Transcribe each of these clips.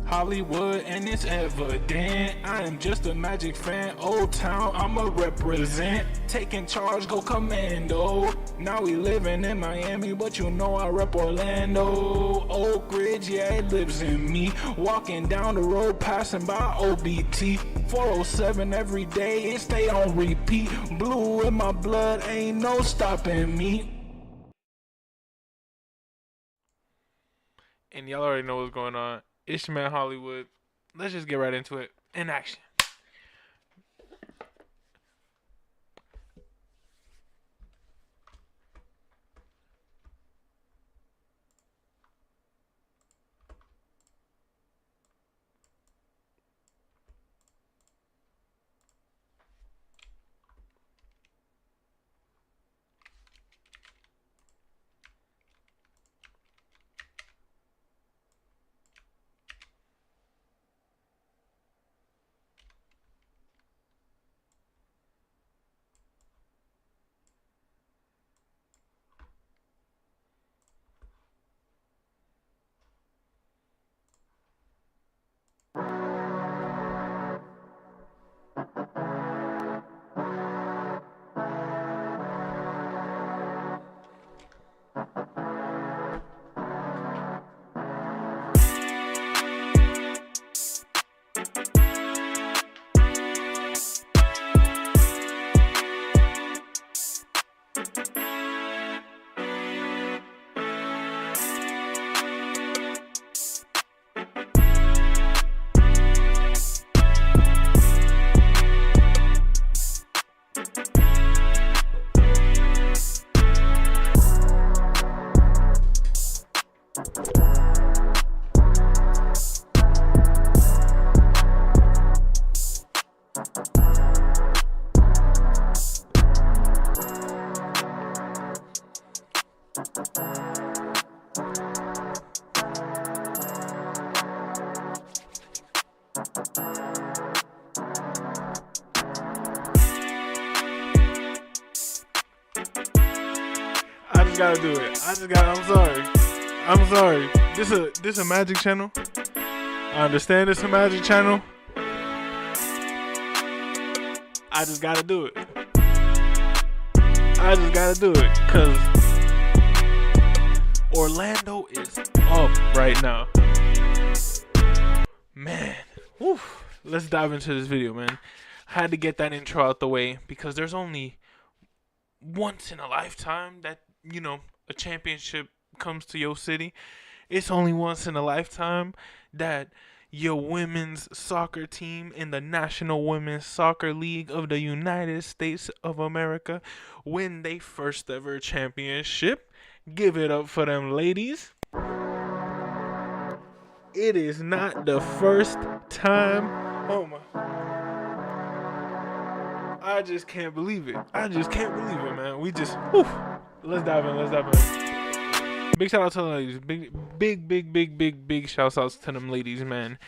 Hollywood and it's evident. I am just a Magic fan, Old Town, I'ma represent. Taking charge, go commando. Now we living in Miami, but you know I rep Orlando. Oak Ridge, yeah, it lives in me. Walking down the road, passing by OBT. 407 every day, it stay on repeat. Blue in my blood, ain't no stopping me. And y'all already know what's going on. It's your man Hollywood. Let's just get right into it. In action. Gotta do it. I'm sorry. This a magic channel. I understand it's a magic channel. I just gotta do it. Cause Orlando is up right now. Man. Whew. Let's dive into this video, man. I had to get that intro out the way because there's only once in a lifetime that, you know, a championship comes to your city. It's only once in a lifetime that your women's soccer team in the National Women's Soccer League of the United States of America win their first ever championship. Give it up for them ladies. It is not the first time. Oh my. I just can't believe it. Man. We just, whew. Let's dive in. Big shout out to the ladies. Big shout outs to them ladies, man.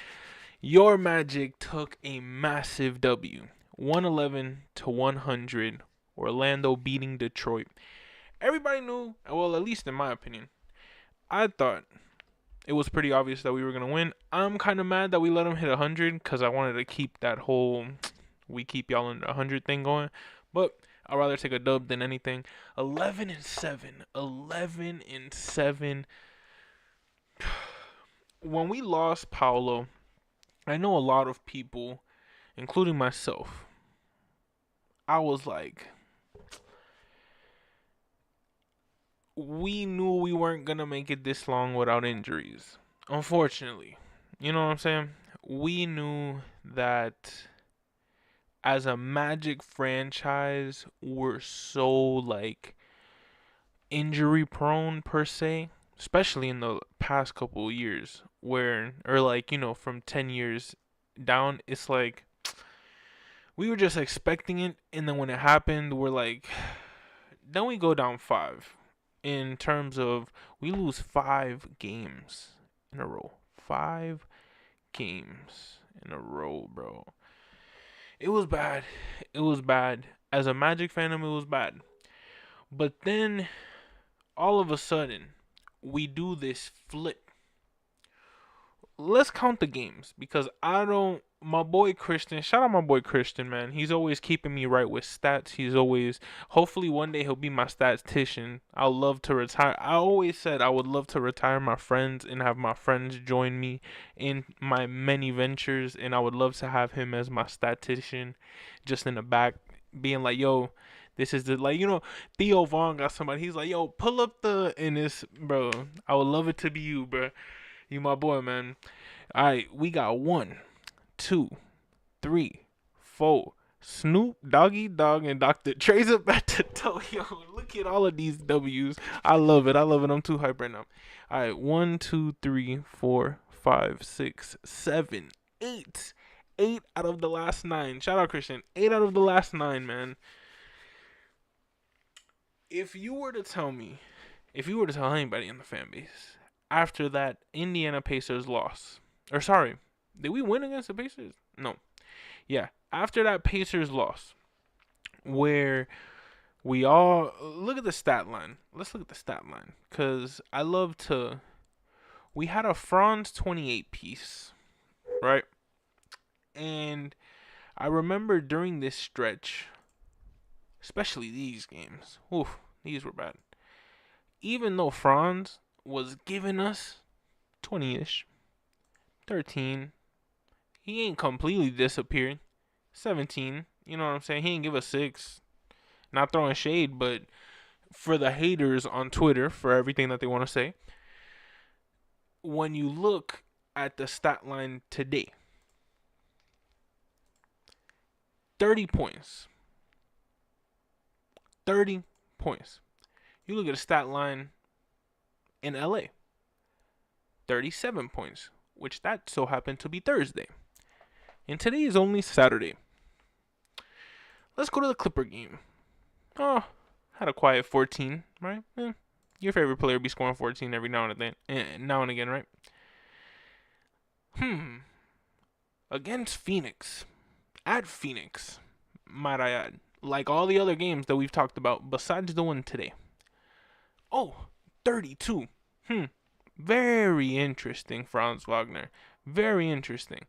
Your Magic took a massive W. 111-100. Orlando beating Detroit. Everybody knew, well, at least in my opinion, I thought it was pretty obvious that we were going to win. I'm kind of mad that we let them hit 100 because I wanted to keep that whole we keep y'all in the 100 thing going. But I'd rather take a dub than anything. 11-7. When we lost Paolo, I know a lot of people, including myself, I was like, we knew we weren't going to make it this long without injuries. Unfortunately. You know what I'm saying? We knew that as a Magic franchise, we're so, like, injury prone per se, especially in the past couple of years, where, or like, you know, from 10 years down, it's like we were just expecting it, and then when it happened, we're like, then we go down 5 in terms of we lose 5 games in a row. 5 games in a row, bro. It was bad. As a Magic fandom, it was bad. But then, all of a sudden, we do this flip. let's count the games because I don't. My boy Christian, shout out my boy Christian, man. He's always keeping me right with stats. He's always, hopefully one day he'll be my statistician. I'll love to retire. I always said I would love to retire my friends and have my friends join me in my many ventures, and I would love to have him as my statistician, just in the back, being like, yo, this is the, like, Theo Vaughn got somebody. He's like, yo, pull up the, in this, bro. I would love it to be you, bro. You my boy, man. All right, we got 1, 2, 3, 4. Snoop, Doggy Dog, and Dr. Dre's up at the Tonio. Look at all of these W's. I love it. I'm too hyped right now. All right, 1, 2, 3, 4, 5, 6, 7, 8. 8 out of the last 9. Shout out Christian. 8 out of the last 9, man. If you were to tell anybody in the fan base, after that Indiana Pacers loss, or sorry, did we win against the Pacers? No. Yeah, after that Pacers loss, where we all, look at the stat line. Let's look at the stat line, because we had a Franz 28 piece, right? And I remember during this stretch, especially these games, these were bad. Even though Franz was giving us 20-ish, 13, he ain't completely disappeared. 17, you know what I'm saying? He ain't give us 6. Not throwing shade, but for the haters on Twitter, for everything that they want to say, when you look at the stat line today, 30 points. 30 points. You look at the stat line in LA, 37 points, which that so happened to be Thursday. And today is only Saturday. Let's go to the Clipper game. Oh, had a quiet 14, right? Your favorite player be scoring 14 every now and again, right? Against Phoenix. At Phoenix, might I add. Like all the other games that we've talked about, besides the one today. Oh, 32. Very interesting, Franz Wagner. Very interesting.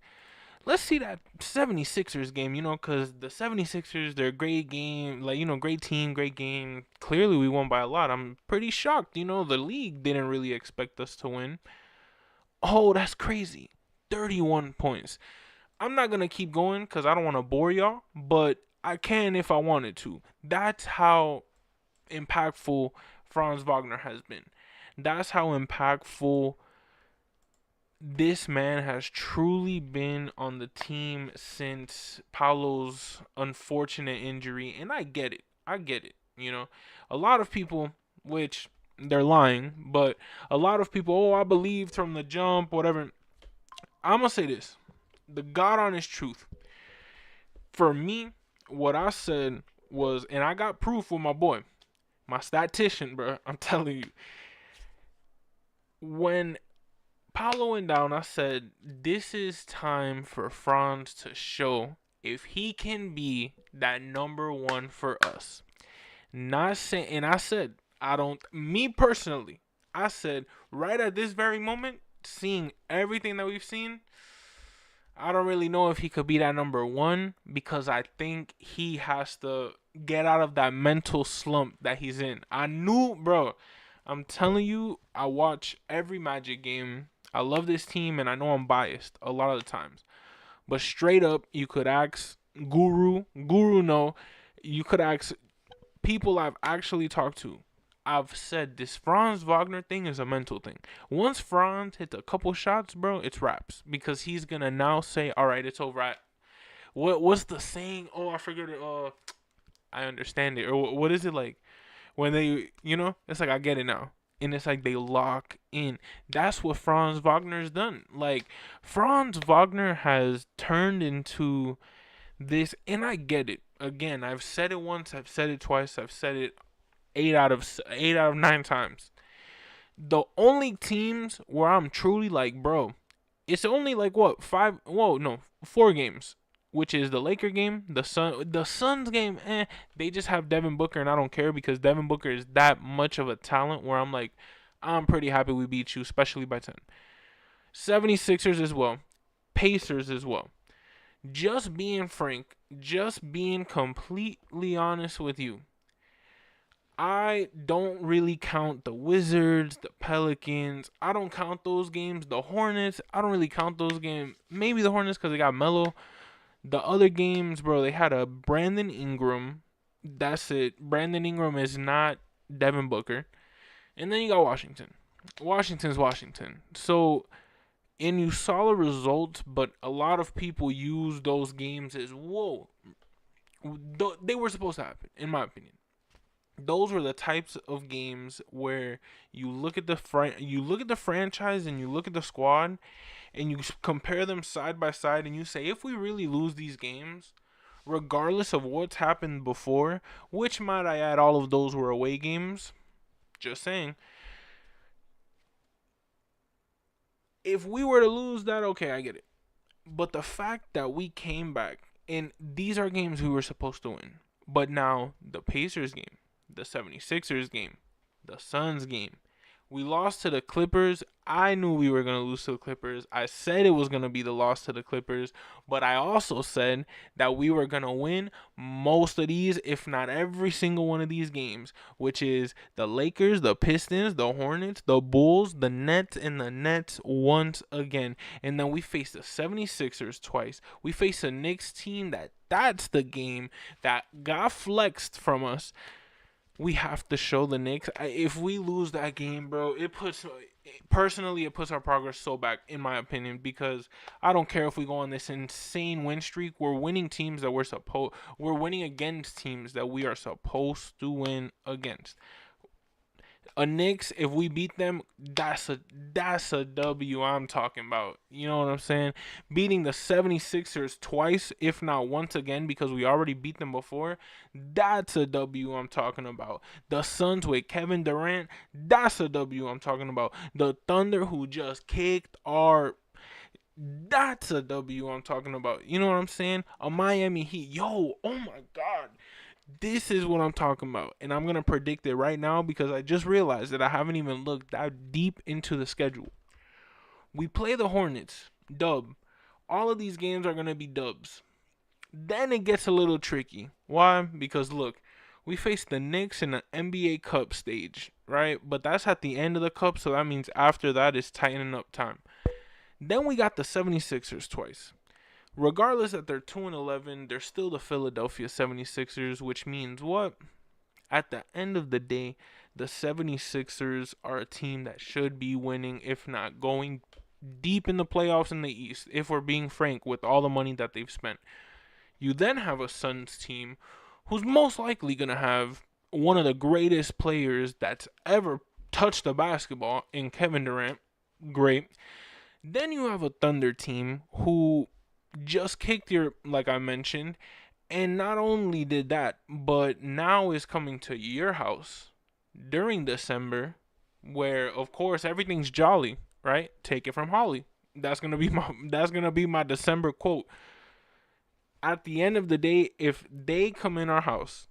Let's see that 76ers game, because the 76ers, they're a great game. Great team, great game. Clearly, we won by a lot. I'm pretty shocked. The league didn't really expect us to win. Oh, that's crazy. 31 points. I'm not going to keep going because I don't want to bore y'all, but I can if I wanted to. That's how impactful Franz Wagner has been. That's how impactful this man has truly been on the team since Paolo's unfortunate injury. And I get it. A lot of people, which they're lying, but a lot of people, I believed from the jump, whatever. I'm going to say this. The God honest truth. For me, what I said was, and I got proof with my boy, my statistician, bro. I'm telling you. When Paolo went down, I said, this is time for Franz to show if he can be that number one for us. Not saying, and I said, me personally, I said, right at this very moment, seeing everything that we've seen, I don't really know if he could be that number one, because I think he has to get out of that mental slump that he's in. I knew, bro, I'm telling you, I watch every Magic game. I love this team, and I know I'm biased a lot of the times. But straight up, you could ask Guru no. You could ask people I've actually talked to. I've said this Franz Wagner thing is a mental thing. Once Franz hits a couple shots, bro, it's wraps. Because he's going to now say, all right, it's over. What's the saying? Oh, I forget it. I understand it. Or what is it like? When they, it's like, I get it now. And it's like they lock in. That's what Franz Wagner's done. Like, Franz Wagner has turned into this, and I get it. Again, I've said it once, I've said it twice, I've said it 8 out of 9 times. The only teams where I'm truly like, bro, it's only like what, 4 games, which is the Laker game, the Suns game. They just have Devin Booker, and I don't care because Devin Booker is that much of a talent where I'm like, I'm pretty happy we beat you, especially by 10. 76ers as well. Pacers as well. Just being frank, just being completely honest with you, I don't really count the Wizards, the Pelicans. I don't count those games. The Hornets, I don't really count those games. Maybe the Hornets because they got Melo. The other games, bro, they had a Brandon Ingram. That's it. Brandon Ingram is not Devin Booker. And then you got Washington. Washington's Washington. So, and you saw the results, but a lot of people use those games as, whoa, they were supposed to happen, in my opinion. Those were the types of games where you look at the franchise and you look at the squad and you compare them side by side and you say, if we really lose these games, regardless of what's happened before, which might I add, all of those were away games, just saying, if we were to lose that, okay, I get it. But the fact that we came back, and these are games we were supposed to win, but now the Pacers game, the 76ers game, the Suns game, we lost to the Clippers. I knew we were going to lose to the Clippers. I said it was going to be the loss to the Clippers, but I also said that we were going to win most of these, if not every single one of these games, which is the Lakers, the Pistons, the Hornets, the Bulls, the Nets, and the Nets once again. And then we faced the 76ers twice. We faced a Knicks team that's the game that got flexed from us. We have to show the Knicks. If we lose that game, bro, it puts our progress so back, in my opinion, because I don't care if we go on this insane win streak. We're winning we're winning against teams that we are supposed to win against. A Knicks, if we beat them, that's a W I'm talking about. You know what I'm saying? Beating the 76ers twice, if not once again, because we already beat them before, that's a W I'm talking about. The Suns with Kevin Durant, that's a W I'm talking about. The Thunder, who just kicked our... That's a W I'm talking about. You know what I'm saying? A Miami Heat. Yo, oh my God. This is what I'm talking about, and I'm going to predict it right now because I just realized that I haven't even looked that deep into the schedule. We play the Hornets, dub. All of these games are going to be dubs. Then it gets a little tricky. Why? Because look, we face the Knicks in the NBA Cup stage, right? But that's at the end of the Cup, so that means after that is tightening up time. Then we got the 76ers twice. Regardless that they're 2-11, they're still the Philadelphia 76ers, which means what? At the end of the day, the 76ers are a team that should be winning, if not going deep in the playoffs in the East, if we're being frank, with all the money that they've spent. You then have a Suns team who's most likely going to have one of the greatest players that's ever touched the basketball in Kevin Durant. Great. Then you have a Thunder team who just kicked like I mentioned, and not only did that, but now is coming to your house during December, where of course everything's jolly, right? Take it from Holly. That's gonna be my December quote. At the end of the day, if they come in our house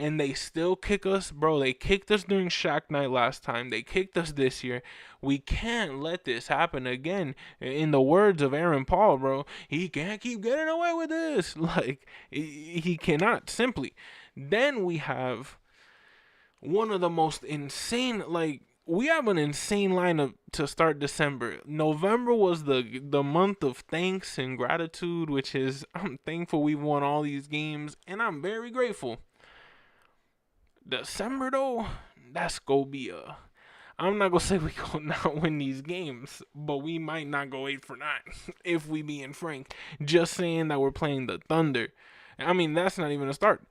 and they still kick us, bro, they kicked us during Shaq Night last time. They kicked us this year. We can't let this happen again. In the words of Aaron Paul, bro, he can't keep getting away with this. Like, he cannot, simply. Then we have one of the most insane, we have an insane lineup to start December. November was the month of thanks and gratitude, which is, I'm thankful we won all these games, and I'm very grateful. December though, that's gonna be I'm not gonna say we gonna not win these games, but we might not go 8 for 9 if we being frank. Just saying that we're playing the Thunder. I mean, that's not even a start.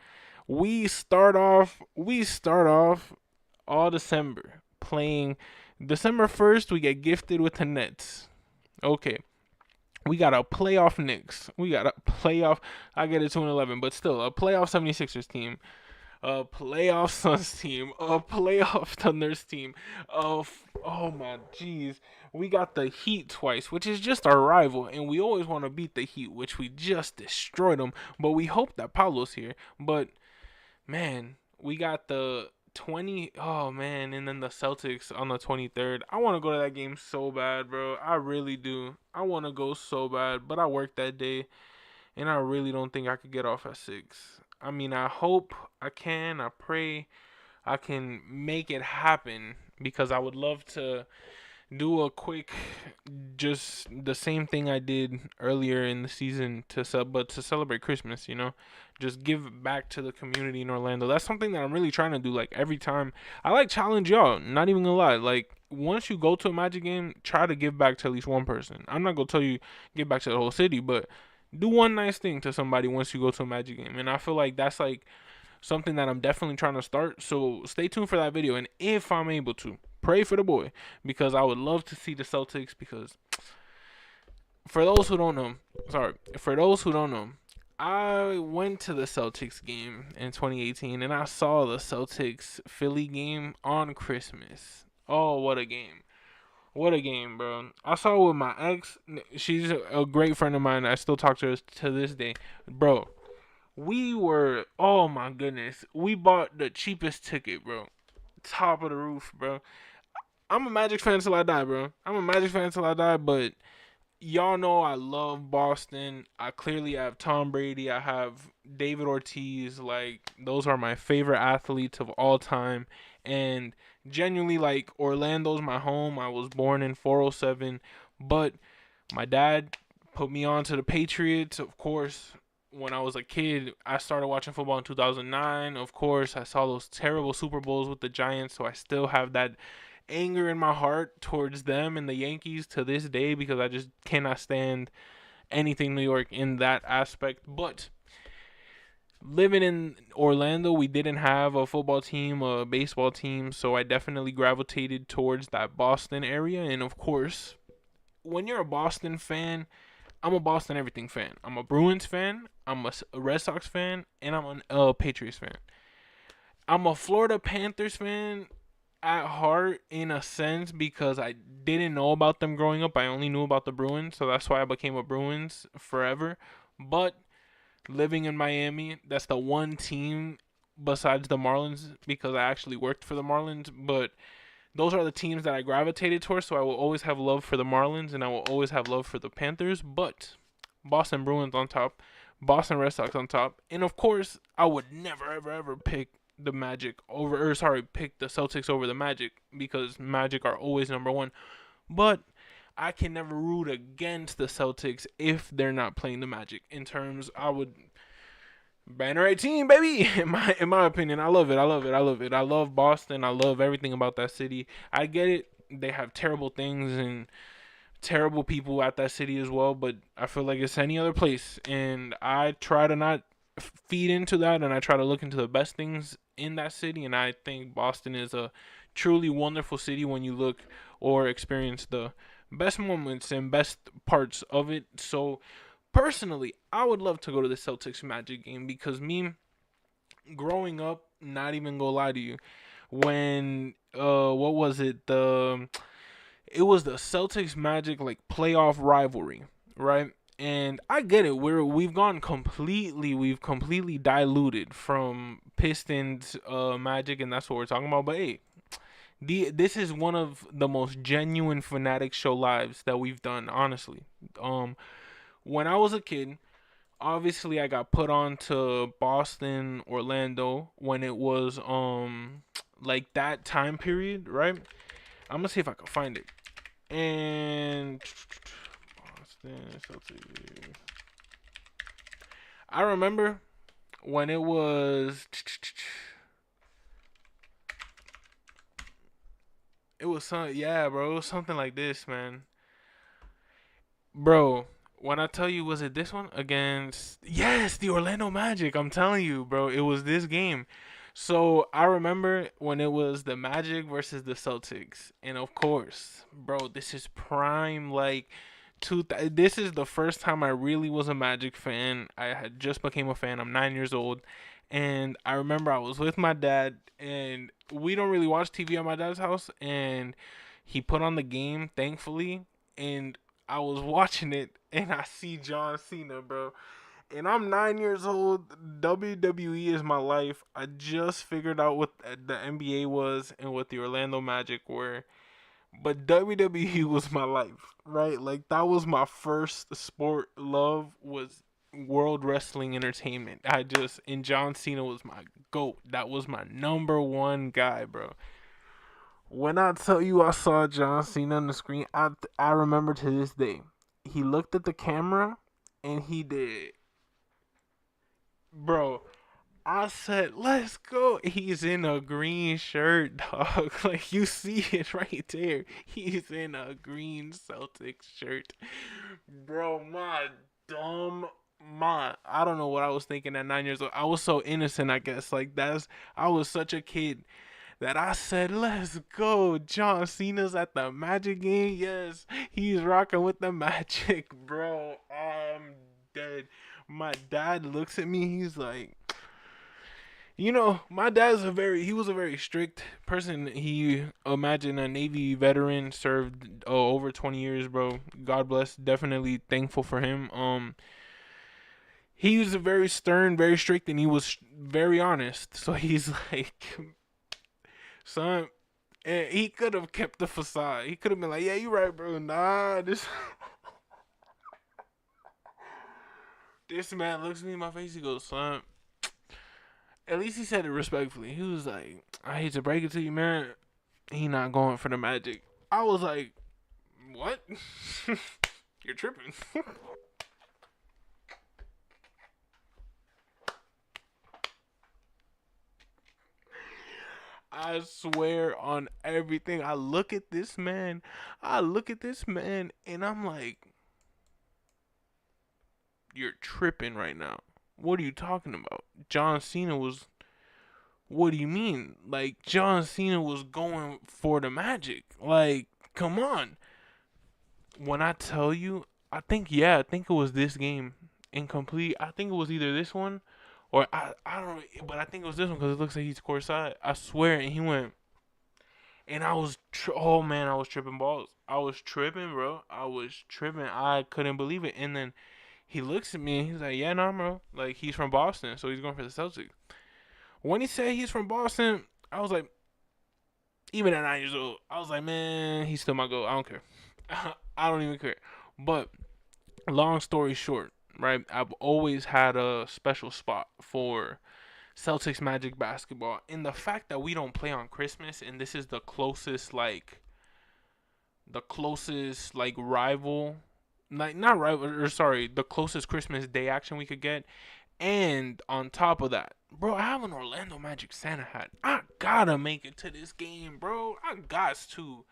We start off all December playing. December 1st, we get gifted with the Nets. Okay. We got a playoff Knicks. We got a playoff. I get it 2-11, but still a playoff 76ers team. A playoff Suns team, a playoff Thunders team, oh my jeez, we got the Heat twice, which is just our rival, and we always want to beat the Heat, which we just destroyed them, but we hope that Paulo's here. But man, we got the Oh man, and then the Celtics on the 23rd. I want to go to that game so bad, bro. I really do. I want to go so bad, but I work that day and I really don't think I could get off at 6. I mean, I hope I can. I pray I can make it happen because I would love to do a quick, just the same thing I did earlier in the season but to celebrate Christmas, just give back to the community in Orlando. That's something that I'm really trying to do. Like every time, I like challenge y'all. Not even gonna lie. Like once you go to a Magic game, try to give back to at least one person. I'm not gonna tell you give back to the whole city, but do one nice thing to somebody once you go to a Magic game. And I feel like that's like something that I'm definitely trying to start. So stay tuned for that video. And if I'm able to, pray for the boy because I would love to see the Celtics. Because for those who don't know, I went to the Celtics game in 2018 and I saw the Celtics Philly game on Christmas. Oh, what a game. What a game, bro. I saw it with my ex. She's a great friend of mine. I still talk to her to this day. Bro, oh my goodness. We bought the cheapest ticket, bro. Top of the roof, bro. I'm a Magic fan till I die, bro. But y'all know I love Boston. I clearly have Tom Brady. I have David Ortiz. Like, those are my favorite athletes of all time. And genuinely, like, Orlando's my home. I was born in 407. But my dad put me on to the Patriots, of course. When I was a kid, I started watching football in 2009. Of course, I saw those terrible Super Bowls with the Giants, so I still have that anger in my heart towards them and the Yankees to this day because I just cannot stand anything New York in that aspect. But living in Orlando, we didn't have a football team, a baseball team, so I definitely gravitated towards that Boston area. And of course, when you're a Boston fan, I'm a Boston everything fan. I'm a Bruins fan, I'm a Red Sox fan, and I'm a Patriots fan. I'm a Florida Panthers fan at heart in a sense because I didn't know about them growing up. I only knew about the Bruins, so that's why I became a Bruins forever. But living in Miami, that's the one team besides the Marlins because I actually worked for the Marlins, but those are the teams that I gravitated towards, so I will always have love for the Marlins and I will always have love for the Panthers, but Boston Bruins on top, Boston Red Sox on top, and of course, I would never ever ever pick pick the Celtics over the Magic because Magic are always number one. But I can never root against the Celtics if they're not playing the Magic. In terms, I would banner 18, baby. In my opinion, I love it. I love Boston. I love everything about that city. I get it. They have terrible things and terrible people at that city as well, but I feel like it's any other place, and I try to not feed into that, and I try to look into the best things in that city, and I think Boston is a truly wonderful city when you look or experience the best moments and best parts of it. So personally, I would love to go to the Celtics Magic game because me growing up, not even gonna lie to you, when what was it, it was the Celtics Magic like playoff rivalry, right? And I get it. We've completely diluted from Pistons Magic, and that's what we're talking about. But hey, this is one of the most genuine Fanatic show lives that we've done, honestly. When I was a kid, obviously I got put on to Boston, Orlando when it was like that time period, right? I'm gonna see if I can find it. And Boston Celtics. I remember when it was some, yeah, bro, it was something like this, man. Bro, when I tell you, was it this one against, yes, the Orlando Magic? I'm telling you, bro, it was this game. So I remember when it was the Magic versus the Celtics, and of course, bro, this is prime like this is the first time I really was a Magic fan. I had just became a fan. I'm 9 years old, and I remember I was with my dad, and we don't really watch TV at my dad's house, and he put on the game, thankfully, and I was watching it, and I see John Cena, bro, And I'm 9 years old. WWE is my life. I just figured out what the NBA was and what the Orlando Magic were. But WWE was my life, right? Like that was my first sport love was World Wrestling Entertainment. And John Cena was my GOAT. That was my number one guy, bro. When I tell you I saw John Cena on the screen, I remember to this day. He looked at the camera and he did. Bro, I said, let's go. He's in a green shirt, dog. Like, you see it right there. He's in a green Celtics shirt. Bro, my dumb mind. I don't know what I was thinking at 9 years old. I was so innocent, I guess. I was such a kid that I said, let's go. John Cena's at the Magic game. Yes, he's rocking with the Magic, bro. I'm dead. My dad looks at me. He's like, my dad's he was a very strict person. Imagine a Navy veteran, served over 20 years, bro. God bless. Definitely thankful for him. He was very stern, very strict, and he was very honest. So he's like, son, and he could have kept the facade. He could have been like, yeah, you right, bro. Nah, this man looks me in my face. He goes, son. At least he said it respectfully. He was like, I hate to break it to you, man. He not going for the Magic. I was like, what? You're tripping. I swear on everything. I look at this man, and I'm like, you're tripping right now. What are you talking about? John Cena was. What do you mean? Like, John Cena was going for the Magic. Like, come on. When I tell you, I think it was this game. Incomplete. I think it was either this one or I don't know, but I think it was this one because it looks like he's courtside. I swear, and he went, and oh man, I was tripping balls. I was tripping, bro. I was tripping. I couldn't believe it. And then he looks at me and he's like, yeah, nah, bro. Like, he's from Boston, so he's going for the Celtics. When he said he's from Boston, I was like, even at 9 years old, I was like, man, he's still my goal. I don't care. I don't even care. But long story short, right? I've always had a special spot for Celtics Magic basketball. And the fact that we don't play on Christmas and this is the closest rival, like not rival, or sorry, the closest Christmas Day action we could get. And on top of that, bro, I have an Orlando Magic Santa hat. I gotta make it to this game, bro. I got to.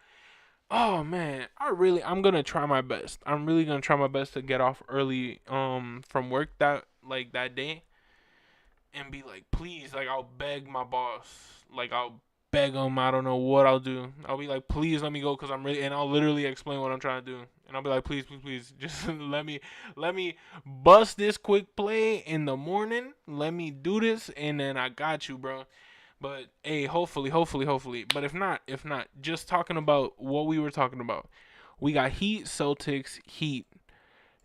Oh man, I'm gonna try my best. I'm really gonna try my best to get off early from work that day and be like, please, like I'll beg my boss, like I'll beg him. I don't know what I'll do. I'll be like, please let me go because I'm really, and I'll literally explain what I'm trying to do, and I'll be like, please, just let me bust this quick play in the morning. Let me do this, and then I got you, bro. But hey, hopefully. But if not, just talking about what we were talking about. We got Heat, Celtics, Heat.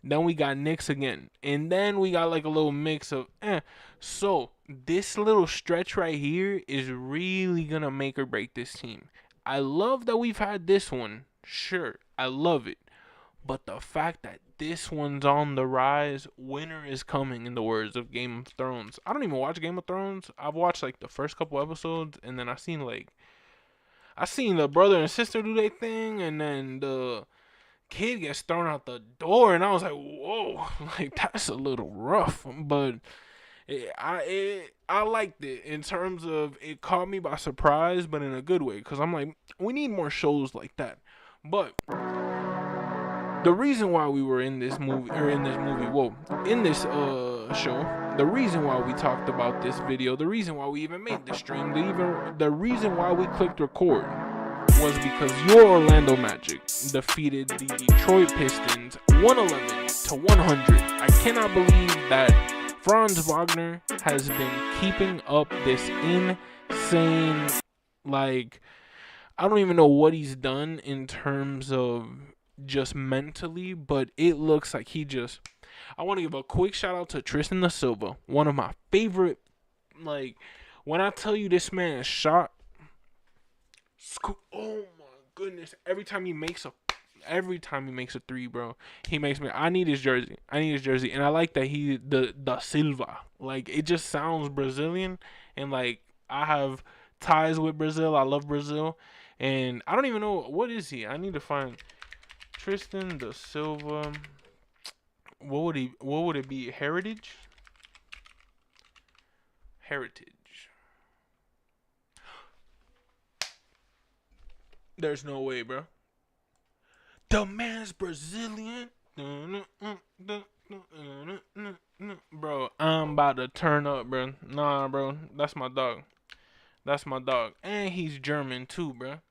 Then we got Knicks again. And then we got like a little mix of So this little stretch right here is really gonna make or break this team. I love that we've had this one. Sure. I love it. But the fact that this one's on the rise, winter is coming, in the words of Game of Thrones. I don't even watch Game of Thrones. I've watched like the first couple episodes, and then I seen the brother and sister do their thing, and then the kid gets thrown out the door, and I was like, whoa, like that's a little rough. But I liked it in terms of it caught me by surprise, but in a good way, because I'm like, we need more shows like that. But the reason why we were in this show, the reason why we talked about this video, the reason why we even made the stream, the reason why we clicked record was because your Orlando Magic defeated the Detroit Pistons 111-100. I cannot believe that Franz Wagner has been keeping up this insane, like, I don't even know what he's done in terms of just mentally, but it looks like I want to give a quick shout out to Tristan da Silva, one of my favorite. Like, when I tell you this man shot, oh my goodness! Every time he makes a three, bro, he makes me. I need his jersey. And I like that he the da Silva. Like, it just sounds Brazilian, and like I have ties with Brazil. I love Brazil, and I don't even know what is he. I need to find Tristan da Silva. What would it be? Heritage. There's no way, bro. The man's Brazilian. Bro, I'm about to turn up, bro. Nah, bro. That's my dog. And he's German, too, bro.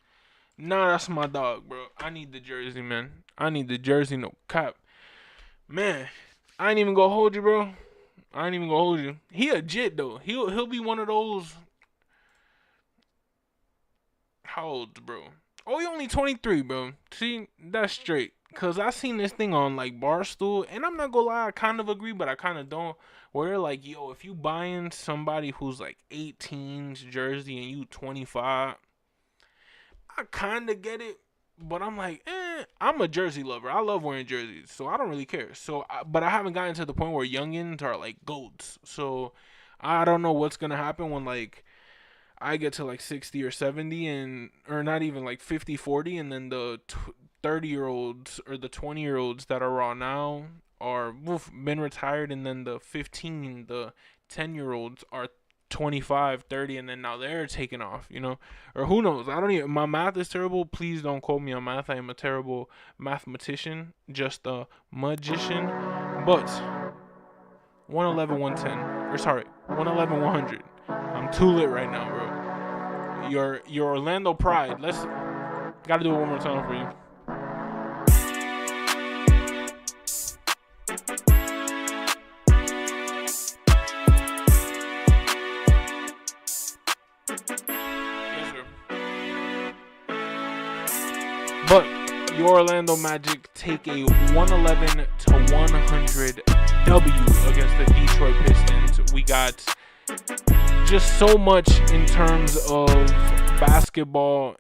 Nah, that's my dog, bro. I need the jersey, man. No cap. Man, I ain't even gonna hold you, bro. He a jit, though. He'll be one of those. How old, bro? Oh, he only 23, bro. See, that's straight. Cause I seen this thing on like Barstool, and I'm not gonna lie, I kind of agree, but I kind of don't. Where they're like, yo, if you buying somebody who's like 18's jersey and you 25, I kind of get it, but I'm like, I'm a jersey lover. I love wearing jerseys, so I don't really care. But I haven't gotten to the point where youngins are like goats. So I don't know what's gonna happen when like I get to like 60 or 70 or not even like 50, 40, and then the 30-year-olds or the 20-year-olds that are raw now are been retired, and then the 10-year-olds are 25, 30, and then now they're taking off, or who knows. I don't even, my math is terrible. Please don't quote me on math. I am a terrible mathematician, just a magician. But 111, 110, or sorry, 111, 100. I'm too lit right now, bro. Your Orlando pride. Gotta do it one more time for you. Yes, sir. But your Orlando Magic take a 111 to 100 W against the Detroit Pistons. We got just so much in terms of basketball.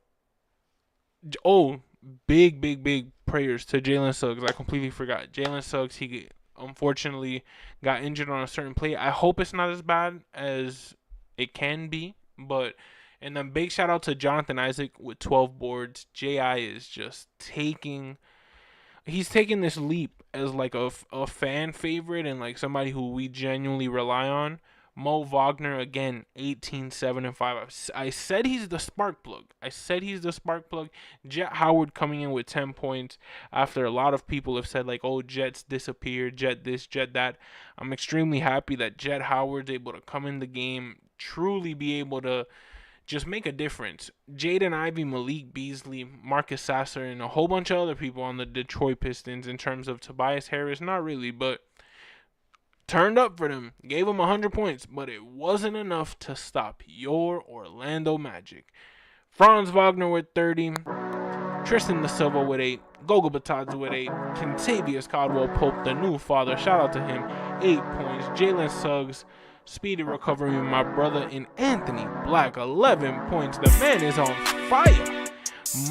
Oh, big prayers to Jalen Suggs. I completely forgot. Jalen Suggs, he unfortunately got injured on a certain play. I hope it's not as bad as it can be. And then big shout out to Jonathan Isaac with 12 boards. J.I. is just he's taking this leap as like a fan favorite and like somebody who we genuinely rely on. Mo Wagner, again, 18, 7, and 5. I said he's the spark plug. Jet Howard coming in with 10 points after a lot of people have said, like, oh, Jet's disappeared, Jet this, Jet that. I'm extremely happy that Jet Howard's able to come in the game, truly be able to just make a difference. Jaden Ivey, Malik Beasley, Marcus Sasser, and a whole bunch of other people on the Detroit Pistons in terms of Tobias Harris, not really, but turned up for them, gave them 100 points, but it wasn't enough to stop your Orlando Magic. Franz Wagner with 30, Tristan da Silva with 8, Goga Batadze with 8, Kentavious Caldwell-Pope, the new father, shout out to him, 8 points, Jalen Suggs, speedy recovery, my brother, and Anthony Black, 11 points. The man is on fire.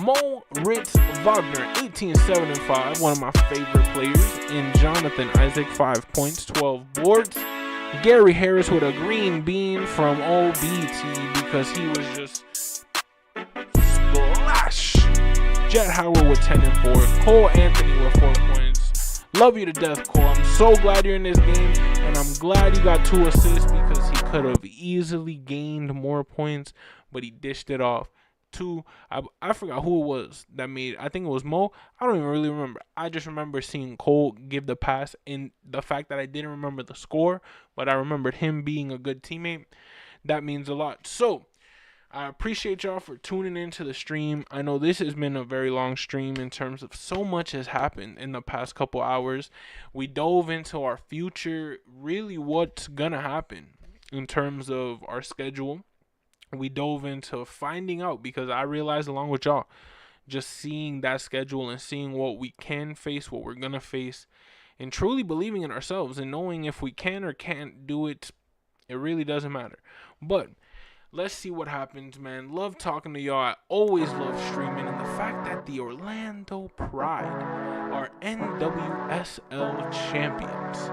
Moritz Wagner, 18, 7, and 5, one of my favorite players. And Jonathan Isaac, 5 points, 12 boards. Gary Harris with a green bean from OBT because he was just splash. Jet Howard with 10 and 4. Cole Anthony with 4 points. Love you to death, Cole. I'm so glad you're in this game, and I'm glad you got 2 assists because he could have easily gained more points, but he dished it off. 2, I forgot who it was that made. I think it was Mo. I don't even really remember. I just remember seeing Cole give the pass, and the fact that I didn't remember the score, but I remembered him being a good teammate. That means a lot. So I appreciate y'all for tuning into the stream. I know this has been a very long stream in terms of so much has happened in the past couple hours. We dove into our future, really what's gonna happen in terms of our schedule. We dove into finding out because I realized along with y'all, just seeing that schedule and seeing what we can face, what we're going to face, and truly believing in ourselves and knowing if we can or can't do it, it really doesn't matter. But let's see what happens, man. Love talking to y'all. I always love streaming. And the fact that the Orlando Pride are NWSL champions.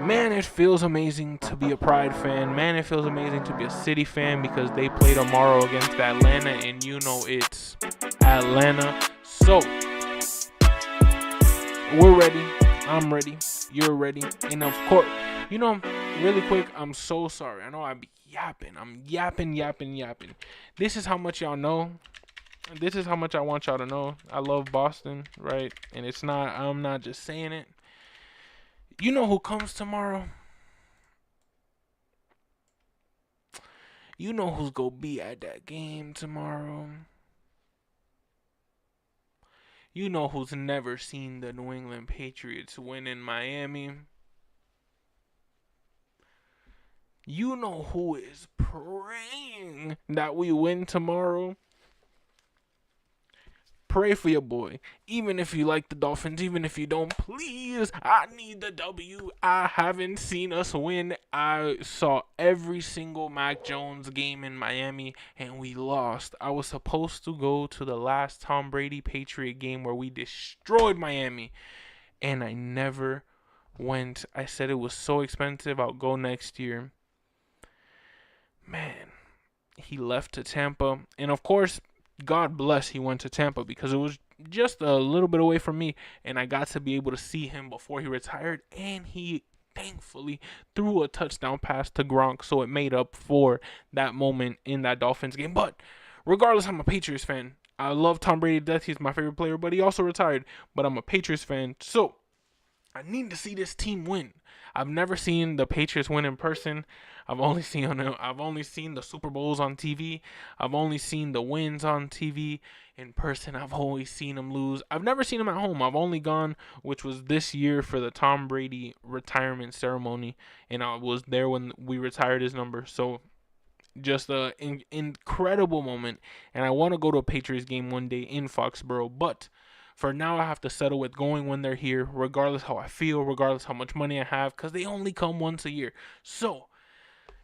Man, it feels amazing to be a Pride fan. Man, it feels amazing to be a City fan because they play tomorrow against Atlanta. And you know it's Atlanta. So, we're ready. I'm ready. You're ready. And of course, you know, really quick, I'm so sorry. I know I be yapping. I'm yapping. This is how much y'all know. This is how much I want y'all to know. I love Boston, right? And it's not, I'm not just saying it. You know who comes tomorrow? You know who's gonna be at that game tomorrow? You know who's never seen the New England Patriots win in Miami? You know who is praying that we win tomorrow? Pray for your boy. Even if you like the Dolphins, even if you don't, please, I need the W. I haven't seen us win. I saw every single Mac Jones game in Miami, and we lost. I was supposed to go to the last Tom Brady Patriot game where we destroyed Miami, and I never went. I said it was so expensive. I'll go next year. Man, he left to Tampa, and of course, God bless he went to Tampa because it was just a little bit away from me, and I got to be able to see him before he retired, and he thankfully threw a touchdown pass to Gronk, so it made up for that moment in that Dolphins game. But regardless, I'm a Patriots fan. I love Tom Brady to death. He's my favorite player, but he also retired, but I'm a Patriots fan, so I need to see this team win. I've never seen the Patriots win in person. I've only seen the Super Bowls on TV. I've only seen the wins on TV. In person, I've always seen them lose. I've never seen them at home. I've only gone, which was this year for the Tom Brady retirement ceremony, and I was there when we retired his number. So just an incredible moment, and I want to go to a Patriots game one day in Foxborough, but for now, I have to settle with going when they're here, regardless how I feel, regardless how much money I have, because they only come once a year. So,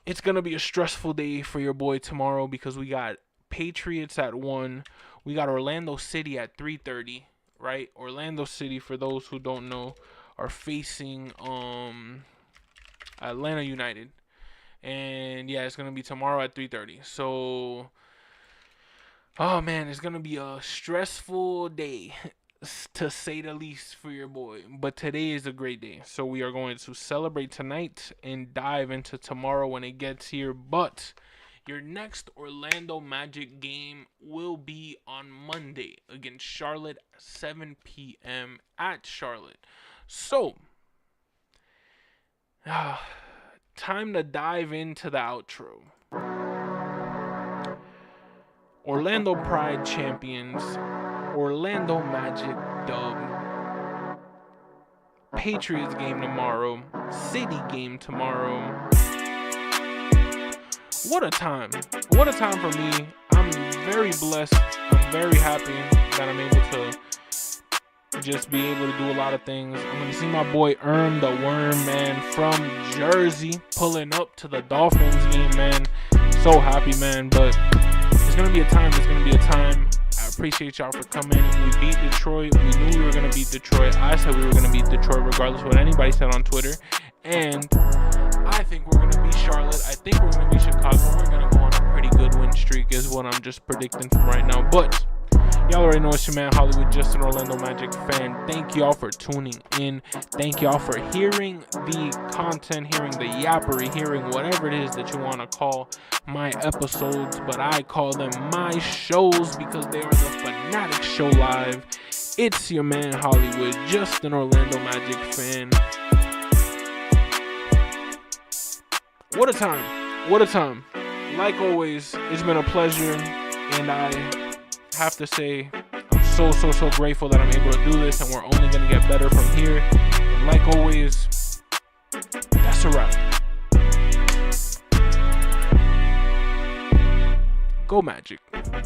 it's going to be a stressful day for your boy tomorrow because we got Patriots at 1. We got Orlando City at 3:30, right? Orlando City, for those who don't know, are facing Atlanta United. And, yeah, it's going to be tomorrow at 3:30. So, oh, man, it's going to be a stressful day, to say the least, for your boy. But today is a great day. So we are going to celebrate tonight and dive into tomorrow when it gets here. But your next Orlando Magic game will be on Monday against Charlotte at 7 p.m. at Charlotte. So, time to dive into the outro. Orlando Pride champions, Orlando Magic dub, Patriots game tomorrow, City game tomorrow. What a time. What a time for me. I'm very blessed. I'm very happy that I'm able to just be able to do a lot of things. I'm going to see my boy the Worm, man, from Jersey, pulling up to the Dolphins game, man. So happy, man, but it's going to be a time. It's going to be a time. I appreciate y'all for coming. We beat Detroit. We knew we were going to beat Detroit. I said we were going to beat Detroit regardless of what anybody said on Twitter. And I think we're going to beat Charlotte. I think we're going to beat Chicago. We're going to go on a pretty good win streak is what I'm just predicting from right now. But y'all already know it's your man Hollywood, just an Orlando Magic fan. Thank y'all for tuning in. Thank y'all for hearing the content, hearing the yappery, hearing whatever it is that you want to call my episodes. But I call them my shows because they are the Fannatics Show Live. It's your man Hollywood, just an Orlando Magic fan. What a time. What a time. Like always, it's been a pleasure. And I have to say, I'm so grateful that I'm able to do this. And we're only going to get better from here. And like always, that's a wrap. Go Magic.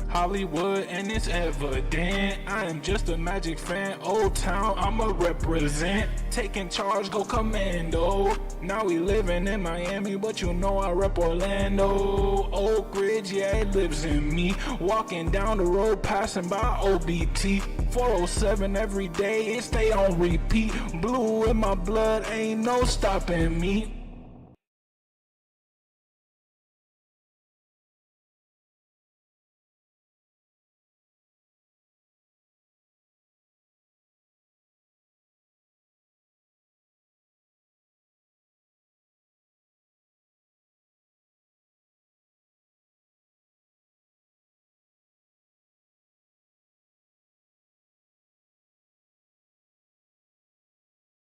Hollywood and it's evident, I am just a Magic fan. Old Town, I'ma represent. Taking charge, go commando. Now we living in Miami, but you know I rep Orlando. Oak Ridge, yeah, it lives in me. Walking down the road, passing by OBT. 407 every day, it stay on repeat. Blue in my blood, ain't no stopping me.